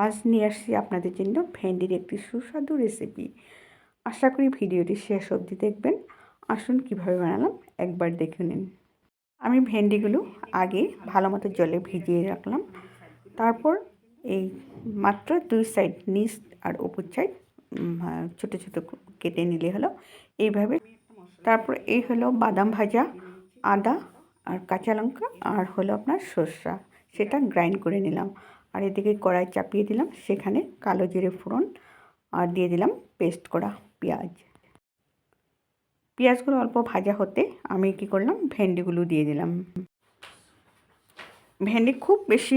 আজ নিয়ে আসছি আপনাদের জন্য ভেন্ডির একটি সুস্বাদু রেসিপি। আশা করি ভিডিওটি শেষ অবধি দেখবেন। আসুন কিভাবে বানালাম একবার দেখে নিন। আমি ভেন্ডিগুলো আগে ভালো মতো জলে ভিজিয়ে রাখলাম। তারপর এই মাত্র 2 সাইড নিচ আর উপর সাইড ছোটো ছোটো কেটে নিলে হলো এইভাবে। তারপর এই হলো বাদাম ভাজা, আদা আর কাঁচা লঙ্কা আর হলো আপনার সরষা, সেটা গ্রাইন্ড করে নিলাম। আর এদিকে কড়াই চাপিয়ে দিলাম, সেখানে কালো জিরে ফোড়ন আর দিয়ে দিলাম পেস্ট করা পেঁয়াজ। পেঁয়াজগুলো অল্প ভাজা হতে আমি কি করলাম, ভেন্ডিগুলো দিয়ে দিলাম। ভেন্ডি খুব বেশি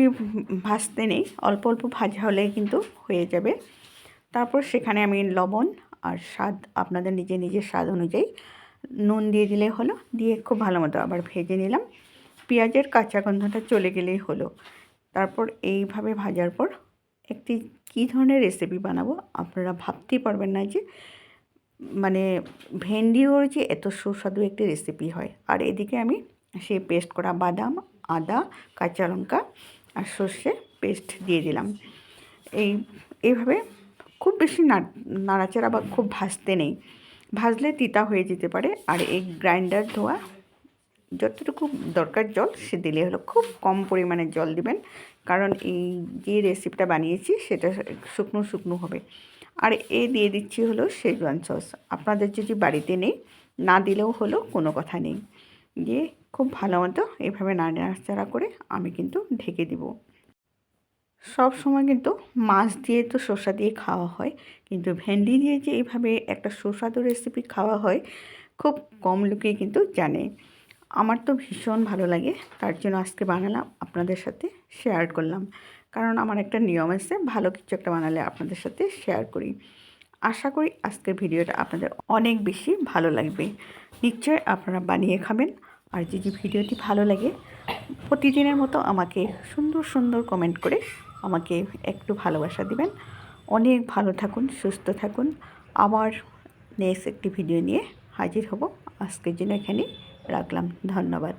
ভাজতে নেই, অল্প অল্প ভাজা হলেই কিন্তু হয়ে যাবে। তারপর সেখানে আমি লবণ আর স্বাদ আপনাদের নিজের স্বাদ অনুযায়ী নুন দিয়ে দিলেই হলো, দিয়ে খুব ভালো মতো আবার ভেজে নিলাম। পেঁয়াজের কাঁচা গন্ধটা চলে গেলেই হলো। তারপর এইভাবে ভাজার পর একটি কী ধরনের রেসিপি বানাবো আপনারা ভাবতেই পারবেন না, যে মানে ভেন্ডির যে এত সুস্বাদু একটি রেসিপি হয়। আর এদিকে আমি সেই পেস্ট করা বাদাম, আদা, কাঁচা লঙ্কা আর সর্ষে পেস্ট দিয়ে দিলাম। এইভাবে খুব বেশি নাড়াচাড়া বা খুব ভাজতে নেই, ভাজলে তিতা হয়ে যেতে পারে। আর এই গ্রাইন্ডার ধোয়া যতটুকু দরকার জল সে দিলে হলো, খুব কম পরিমাণে জল দিবেন, কারণ এই যে রেসিপিটা বানিয়েছি সেটা শুকনো শুকনো হবে। আর দিয়ে দিচ্ছি হলো শেজওয়ান সস, আপনাদের যদি বাড়িতে নেই না দিলেও হলো, কোনো কথা নেই। দিয়ে খুব ভালো মতো এভাবে নাড়াচাড়া করে আমি কিন্তু ঢেকে দিব। সব সময় কিন্তু মাছ দিয়ে তো শসা দিয়ে খাওয়া হয়, কিন্তু ভেন্ডি দিয়ে যে এইভাবে একটা সুস্বাদু রেসিপি খাওয়া হয় খুব কম লোকেই কিন্তু জানে। আমার তো ভীষণ ভালো লাগে, তার জন্য আজকে বানালাম, আপনাদের সাথে শেয়ার করলাম। কারণ আমার একটা নিয়ম আছে, ভালো কিছু একটা বানালে আপনাদের সাথে শেয়ার করি। আশা করি আজকের ভিডিওটা আপনাদের অনেক বেশি ভালো লাগবে। নিশ্চয় আপনারা বানিয়ে খাবেন। আর যদি ভিডিওটি ভালো লাগে, প্রতিদিনের মতো আমাকে সুন্দর সুন্দর কমেন্ট করে আমাকে একটু ভালোবাসা দিবেন। অনেক ভালো থাকুন, সুস্থ থাকুন। আবার নেক্সট একটি ভিডিও নিয়ে হাজির হব। আজকের জন্য এখানেই রাখলাম। ধন্যবাদ।